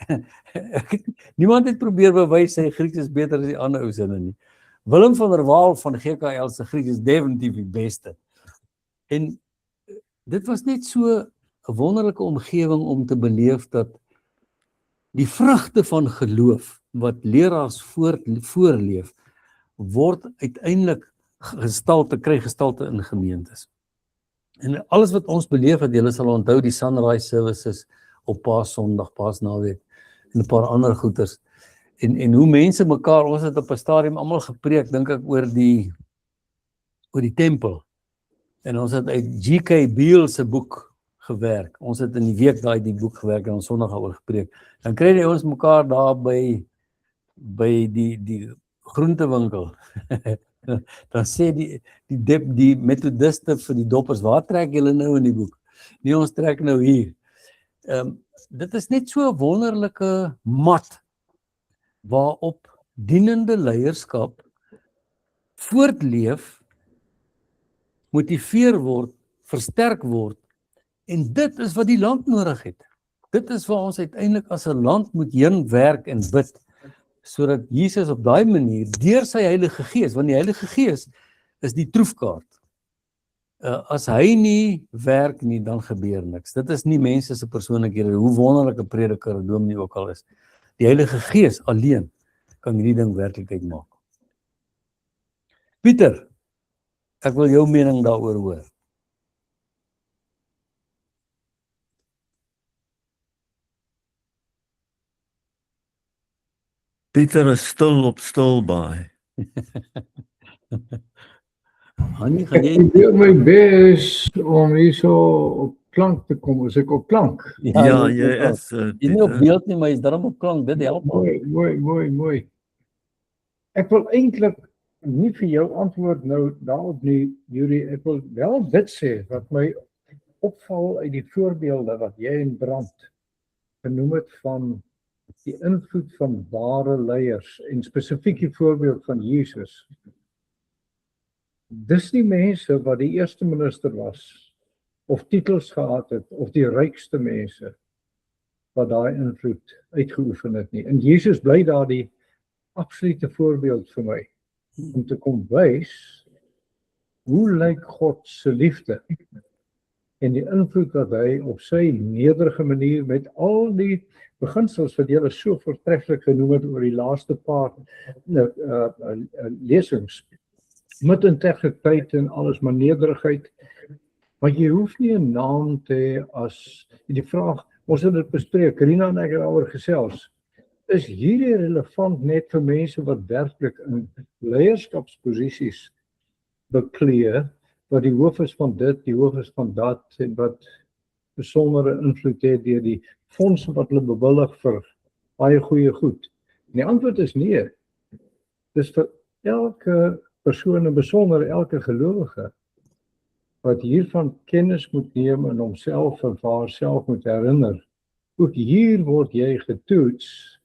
Niemand het probeer bewys sy Grieks is beter as die ander ou sinne nie. Willem van der Waal van GKL se Grieks is definitief die beste. En dit was net so 'n wonderlike omgewing om te beleef dat die vrugte van geloof wat leraars voorleef, word uiteindelik kry gestalte in gemeentes. En alles wat ons beleef het, julle sal onthou die Sunrise Services op Paasondag, Paasnaweek en 'n paar ander goeters. En hoe mense mekaar, ons het op 'n stadium almal gepreek, dink ek, oor die tempel. En ons het uit G.K. Beale se boek gewerk. Ons het in die week daai die boek gewerk en ons Sondag daaroor gepreek. Dan kry jy ons mekaar daar by die groentewinkel. Dan sê die Methodiste vir die doppers, waar trek julle nou in die boek? Nee, ons trek nou hier. Dit is net so 'n wonderlike mat waarop dienende leierskap voortleef, motiveer word, versterk word, en dit is wat die land nodig het. Dit is waar ons uiteindelik as 'n land moet heen werk en bid, sodat Jesus op daai manier, deur sy Heilige Gees, want die Heilige Gees is die troefkaart. As hy nie werk nie, dan gebeur niks. Dit is nie mense se persoonlikhede, hoe wonderlike prediker en dominee ook al is. Die Heilige Gees alleen kan hierdie ding werklikheid maak. Pieter, ek wil jou mening daaroor hoor. Pieter is stil op Stilbaai. Hannie, gaan jy? Ek doen my bes om hier so op klank te kom, as ek op klank. Ja, jy is Jy nie op beeld nie, maar jy is daarom op klank, dit help al. Mooi. Ek wil eintlik nie vir jou antwoord nou daarop nie, Yuri, ek wil wel dit sê, wat my opval uit die voorbeelde wat jy en Brand genoem het van die invloed van ware leiers, en spesifiek die voorbeeld van Jesus. Dis nie mense wat die eerste minister was, of titels gehad het, of die rykste mense, wat daai invloed uitgeoefen het nie. En Jesus bly daar die absolute voorbeeld vir my, om te kom wys, hoe lyk God se liefde, en die invloed wat hy op sy nederige manier, met al die beginsels wat julle so voortreffelik genoem het oor die laaste paar lesings, met integriteit en alles, maar nederigheid, maar jy hoef nie 'n naam te hê as, die vraag, ons het dit bespreek, Rina en ek het daaroor gesels, is hierdie relevant net vir mense wat werklik in leierskapsposisies bekleë, wat die hoof is van dit, die hoof is van dat, en wat besondere invloed het deur die fondse wat hulle bewillig vir baie goeie goed. En die antwoord is nee. Dis vir elke persoon, en besonder elke gelowige, wat hiervan kennis moet neem en homself en vir haarself moet herinner. Ook hier word jy getoets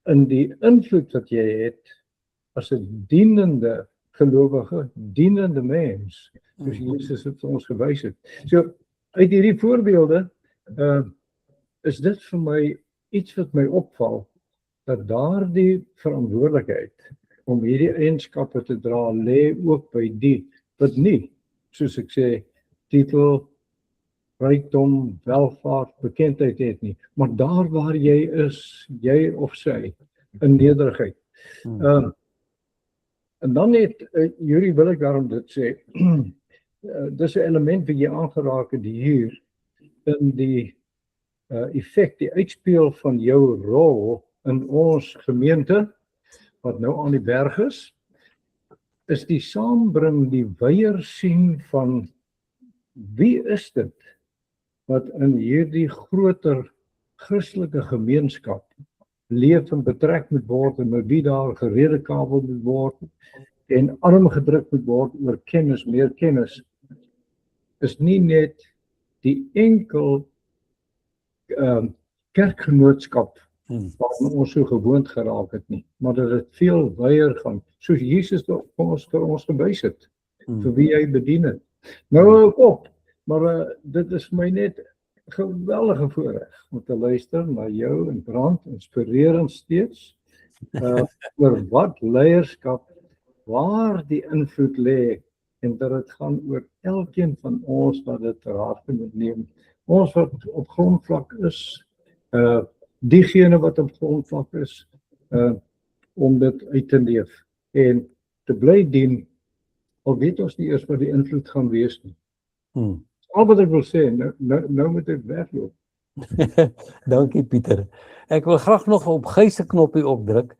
in die invloed wat jy het as 'n dienende gelowige, dienende mens, soos Jesus het vir ons gewys het. So, uit hierdie voorbeelde, is dit vir my iets wat my opval, dat daardie verantwoordelikheid om hierdie eienskappe te dra lê ook by die wat nie, soos ek sê, titel, rykdom, welvaart, bekendheid het nie, maar daar waar jy is, jy of sy, in nederigheid. En dan net, Yuri, wil ek daarom dit sê, dis 'n element wat jy aangeraak het hier, in die effek, die uitspeel van jou rol in ons gemeente, wat nou aan die berg is die saambring, die weier sien van wie is dit wat in hierdie groter Christelike gemeenskap leef en betrek moet word en met wie daar geredekabel moet word en arm gedruk moet word oor kennis, meer kennis, is nie net die enkel kerkgenootskap waarvan ons so gewoond geraak het nie, maar dat dit veel weier gaan, soos Jesus vir ons gewys het, vir wie hy bedien het. Nou hou ek op, maar dit is my net geweldige voorreg om te luister na jou en Brand, inspirerend steeds, oor wat leierskap, waar die invloed lê, en dat dit gaan oor elkeen van ons wat dit ter harte moet neem. Ons wat op grondvlak is, diegene wat op grondvlak is, om dit uit te leef en te bly dien, al weet ons nie eers wat die invloed gaan wees nie. Al wat ek wil sê, nou moet ek wegloop. Dankie Pieter. Ek wil graag nog op Gys se knoppie opdruk.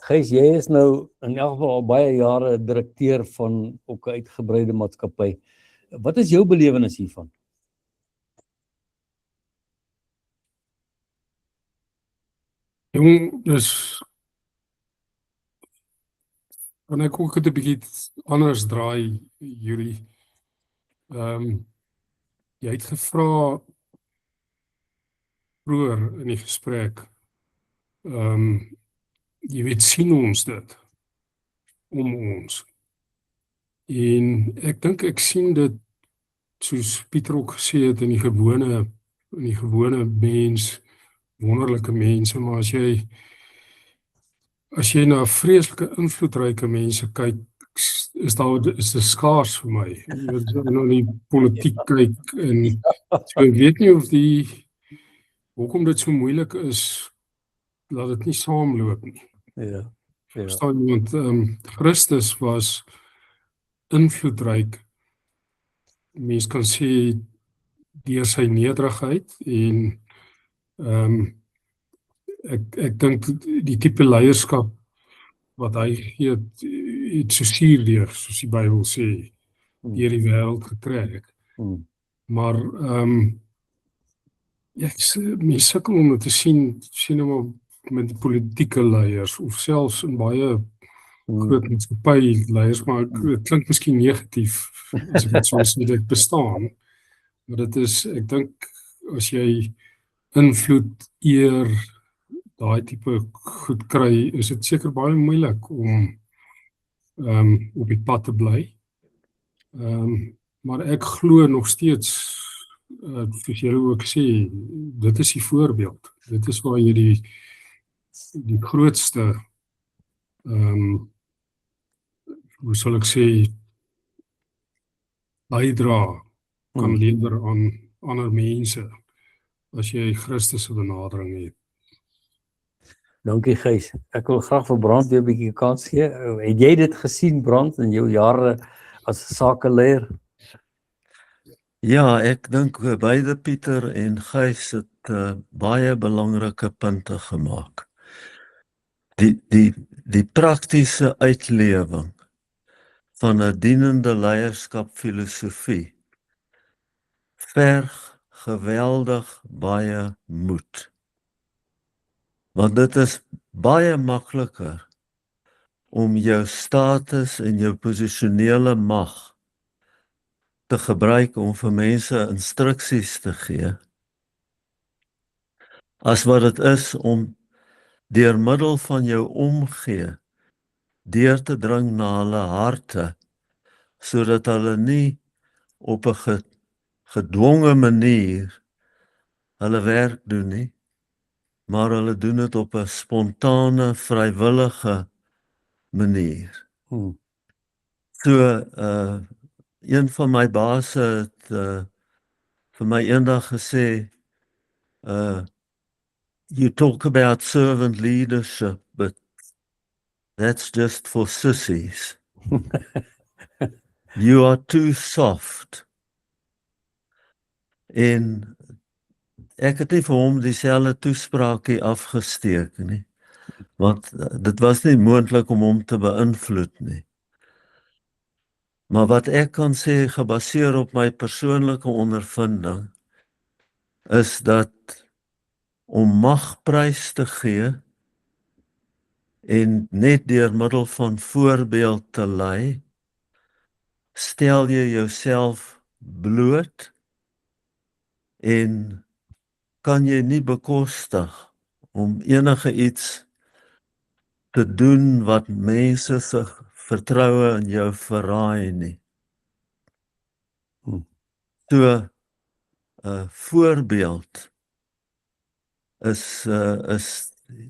Gys, jy is nou in elk geval al baie jare direkteur van ook 'n uitgebreide maatskappy. Wat is jou belewenis hiervan? Jong, dus en ek ook 'n bietjie anders draai, Yuri. Jy het gevra vroeër in die gesprek, jy weet, sien ons dit om ons. En ek dink ek sien dit, soos Pieter ook gesê het, in die gewone mens, wonderlike mense, maar as jy na vreeslike invloedryke mense kyk, is dit skaars vir my. Jy weet, nou die politiek kyk, en so ek weet nie of hoekom dit so moeilik is, dat dit nie saamloop nie. Ja. Verstaan jy, want Christus was invloedryk, mens kan sê, deur sy nederigheid, en ek dink die tipe leierskap wat hy gee, het so suurdeur, soos die Bybel sê, deur die wêreld getrek. Maar mens sukkel om dit te sien nou maar met die politieke leiers, of selfs in baie groot maatskappy leiers, maar dit klink miskien negatief, as ek dit so sê, dit bestaan. Maar dit is, ek dink, as jy invloed, eer, daai tipe goed kry, is dit seker baie moeilik om op die pad te bly. Maar ek glo nog steeds, soos julle ook sê, dit is die voorbeeld. Dit is waar jy die grootste, hoe sal ek sê, bydra kan lewer aan ander mense, as jy Christus se benadering het. Dankie Gys. Ek wil graag vir Brand weer 'n bietjie kans gee. Het jy dit gesien, Brand, in jou jare as sakeleier? Ja, ek dink beide Pieter en Gys het baie belangrike punte gemaak. Die praktiese uitlewing van 'n dienende leierskap filosofie verg geweldig baie moed. Want dit is baie makliker om jou status en jou posisionele mag te gebruik om vir mense instruksies te gee, as wat dit is om deur middel van jou omgee, deur te dring na hulle harte, sodat hulle nie op 'n gedwonge manier hulle werk doen nie, maar hulle doen dit op 'n spontane, vrywillige manier. So, een van my baase het vir my eendag gesê, you talk about servant leadership, but that's just for sissies. You are too soft. En ek het nie vir hom dieselfde toespraakie afgesteek nie, want dit was nie moontlik om hom te beïnvloed nie. Maar wat ek kan sê, gebaseer op my persoonlike ondervinding, is dat om magprys te gee en net deur middel van voorbeeld te lei, stel jy jouself bloot en kan jy nie bekostig om enige iets te doen wat mense se vertroue in jou verraai nie. So 'n voorbeeld is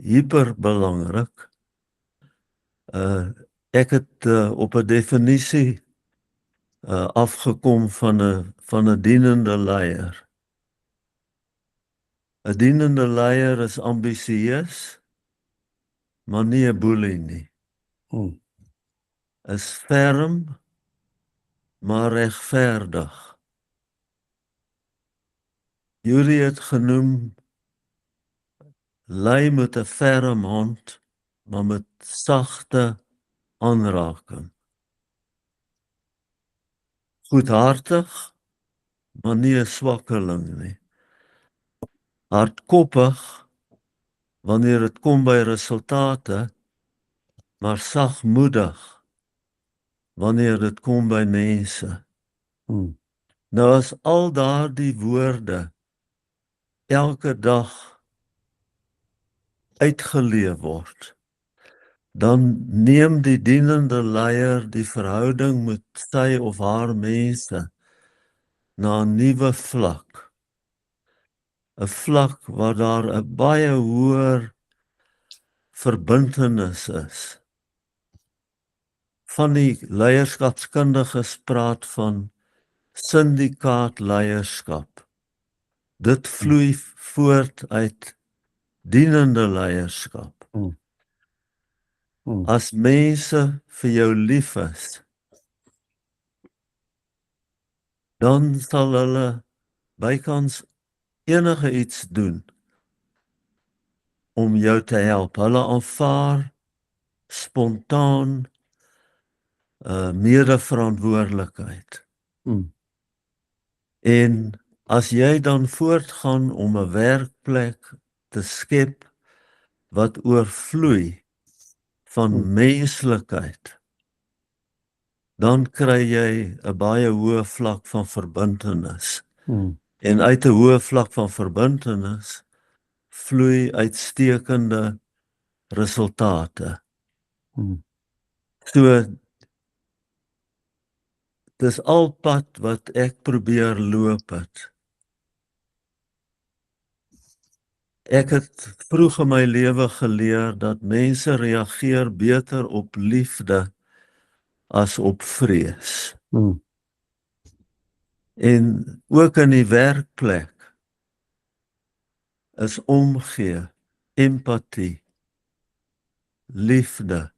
hyperbelangrik. Ek het op 'n definisie afgekom van 'n dienende leier. 'n Dienende leier is ambisieus, maar nie 'n boelie nie. Is ferm, maar regverdig. Jullie het genoem, lei met 'n ferm hand, maar met sagte aanraking. Goedhartig, maar nie 'n swakkeling nie. Hardkoppig, wanneer dit kom by resultate, maar sagmoedig, wanneer dit kom by mense. Nou as al daardie woorde elke dag uitgeleef word, dan neem die dienende leier die verhouding met sy of haar mense na 'n nuwe vlak. 'n Vlak waar daar 'n baie hoër verbintenis is. Van die leierskapskundiges praat van syndikaatleierskap. Dit vloei voort uit dienende leierskap. As mense vir jou lief is, dan sal hulle bykans enige iets doen om jou te help. Hulle aanvaar spontaan medeverantwoordelikheid. En as jy dan voortgaan om 'n werkplek te skep wat oorvloei van menslikheid, dan kry jy 'n baie hoë vlak van verbintenis. En uit 'n hoë vlak van verbintenis vloei uitstekende resultate. So, dis al pad wat ek probeer loop het. Ek het vroeg in my lewe geleer dat mense reageer beter op liefde as op vrees. En ook in die werkplek is omgee, empatie, liefde,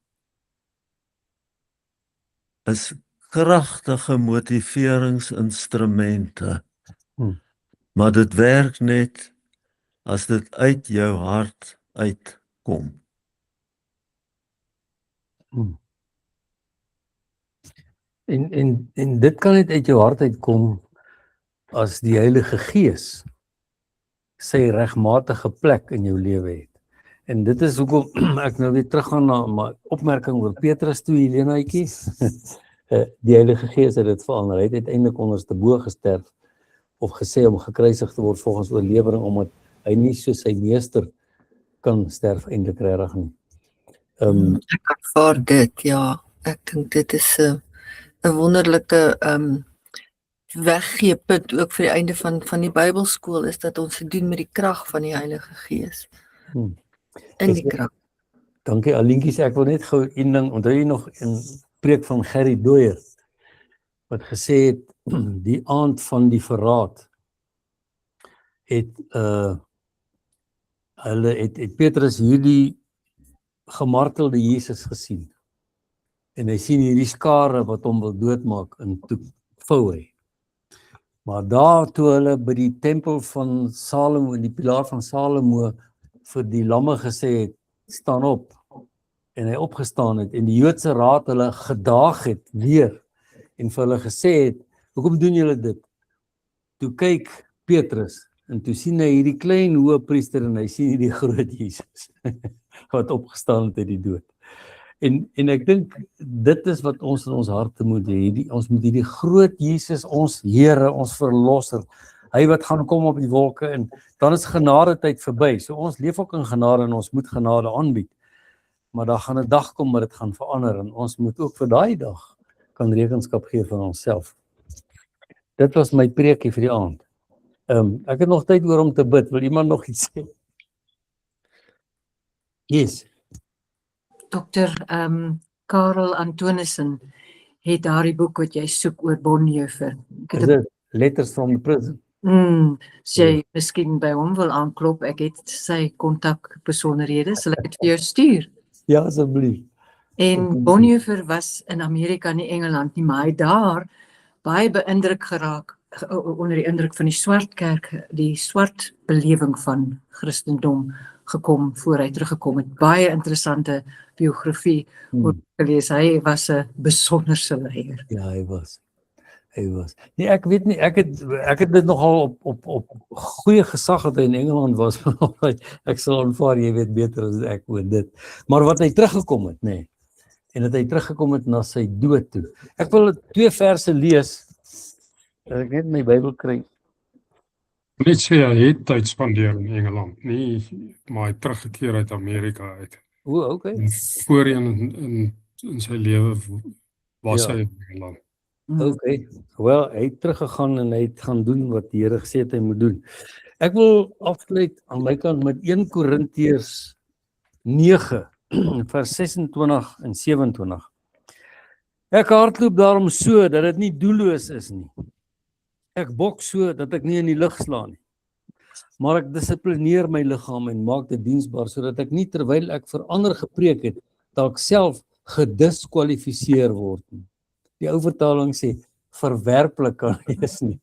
is kragtige motiveringsinstrumente. Maar dit werk net as dit uit jou hart uitkom. En dit kan net uit jou hart uitkom as die Heilige Gees sy regmatige plek in jou lewe het. En dit is hoekom ek nou weer teruggaan na my opmerking oor Petrus toe, Helenaatjie. Die Heilige Gees het dit verander. Hy het uiteindelik onderste bo gesterf of gesê om gekruisig te word volgens oorlewering, omdat hy nie soos sy meester kan sterf eintlik regtig nie. Ek aanvaar dit, ja. Ek dink dit is 'n wonderlike weggeepunt ook vir die einde van die Bybelskool, is dat ons se doen met die krag van die Heilige Gees. in die krag. Dankie Alientjies, ek wil net gou een ding, onthou jy nog in preek van Gerry Dooyer wat gesê het die aand van die verraad het het Petrus hierdie gemartelde Jesus gesien. En hy sien hierdie skare wat hom wil doodmaak en toe vou hy. Maar daar toe hulle by die tempel van Salomo, in die pilaar van Salomo vir die lamme gesê het, staan op, en hy opgestaan het, en die Joodse raad hulle gedaag het weer, en vir hulle gesê het, hoekom doen julle dit? Toe kyk Petrus, en toe sien hy hierdie klein hoëpriester, en hy sien hierdie groot Jesus, wat opgestaan het uit die dood. En ek dink, dit is wat ons in ons harte moet hê, ons moet hierdie groot Jesus, ons Here, ons verlosser, hy wat gaan kom op die wolke, en dan is genade tyd verby, so ons leef ook in genade, en ons moet genade aanbied, maar daar gaan 'n dag kom, maar dit gaan verander, en ons moet ook vir daai dag kan rekenskap gee van onsself. Dit was my preekie vir die aand. Ek het nog tyd oor om te bid, wil iemand nog iets sê? Yes. Dr. Karel Antonissen het daardie boek wat jy soek oor Bonhoeffer. Ek Is het dit Letters from the Prison? as jy miskien by hom wil aanklop, ek het sy kontakbesonderhede, sal ek dit vir jou stuur. Ja, asseblief. En Bonhoeffer was in Amerika, nie Engeland nie, maar hy daar baie beïndruk geraak onder die indruk van die swart kerk, die swart belewing van Christendom gekom voor hy teruggekom het. Baie interessante biografie oor gelees. Hy was 'n besonderse leier. Ja, hy was. Nee, ek weet nie, ek het dit nogal op goeie gesag dat hy in Engeland was. Ek sal aanvaar, jy weet beter as ek oor dit. Maar wat hy teruggekom het, nê. En dat hy teruggekom het na sy dood toe. Ek wil 2 verse lees. Dat ek net my Bybel kry. Net sê hy het tyd spandeer in Engeland, nie, maar hy het teruggekeer uit Amerika uit. O, okay. En voorheen in sy lewe was Ja. hy in Engeland. Okay. Wel, hy het teruggegaan en hy het gaan doen wat die Here gesê het hy moet doen. Ek wil afsluit aan my kant met 1 Korintiërs 9 vers 26 en 27. Ek hardloop daarom so dat dit nie doelloos is nie. Ek bok so dat ek nie in die lug slaan nie. Maar ek dissiplineer my liggaam en maak dit diensbaar sodat ek nie terwyl ek vir ander gepreek het, dalk self gediskwalifiseer word nie. Die ou vertaling sê verwerplik kan wees nie.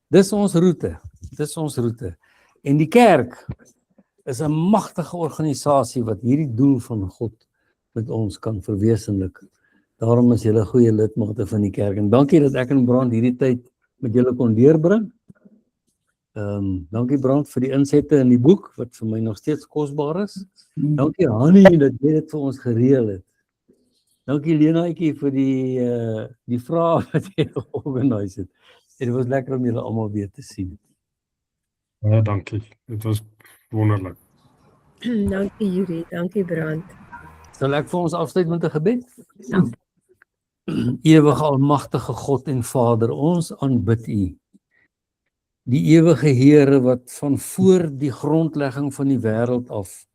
Dis ons roete. En die kerk is 'n magtige organisasie wat hierdie doel van God met ons kan verwesenlik. Daarom is julle goeie lidmate van die kerk. En dankie dat ek en Brand hierdie tyd met julle kon deurbring. Dankie Brand vir die insette in die boek wat vir my nog steeds kosbaar is. Dankie Hannie dat jy dit vir ons gereël het. Dankie Lenaatjie vir die vrae wat jy georganiseer het. En dit was lekker om julle almal weer te sien. Ja, dankie. Dit was wonderlik. Dankie Yuri, dankie Brand. Sal ek vir ons afsluit met 'n gebed? Ewige almagtige God en Vader, ons aanbid U. Die ewige Here wat van voor die grondlegging van die wêreld af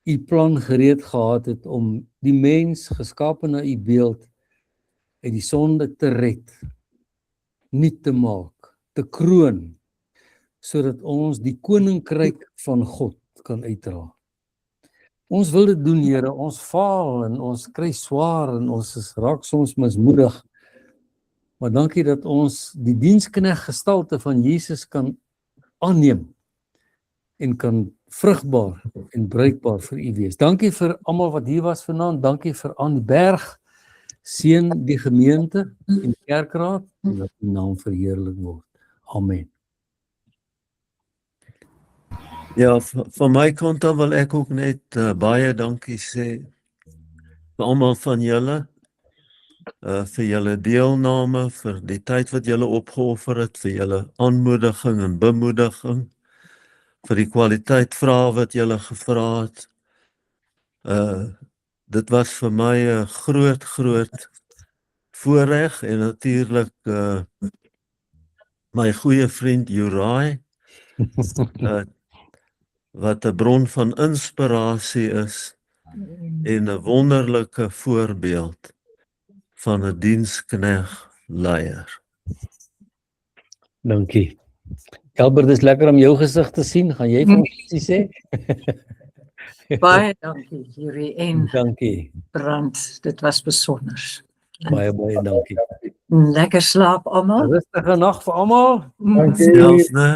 U plan gereed gehad het om die mens geskape na U beeld uit die sonde te red, nuut te maak, te kroon, sodat ons die koninkryk van God kan uitdra. Ons wil dit doen, Here, ons faal en ons kry swaar en ons raak soms mismoedig. Maar dankie dat ons die diensknegt gestalte van Jesus kan aanneem en kan vrugbaar en bruikbaar vir U wees. Dankie vir almal wat hier was vanaand, dankie vir aan die berg, seën die gemeente en die kerkraad en dat U naam verheerlik word. Amen. Ja, van my kant af wil ek ook net baie dankie sê vir almal van julle, vir julle deelname, vir die tyd wat julle opgeoffer het, vir julle aanmoediging en bemoediging, vir die kwaliteit vrae wat julle gevra het. Dit was vir my 'n groot voorreg en natuurlik my goeie vriend Uriah. wat 'n bron van inspirasie is en 'n wonderlike voorbeeld van 'n dienskneg leier. Dankie. Albert, dis lekker om jou gesig te sien. Gaan jy vir ons iets sê? Baie dankie Yuri en Dankie. Brand. Dit was besonder. Baie dankie. Lekker slaap almal. Rustige nag vir almal. Dankie. Selfs, né?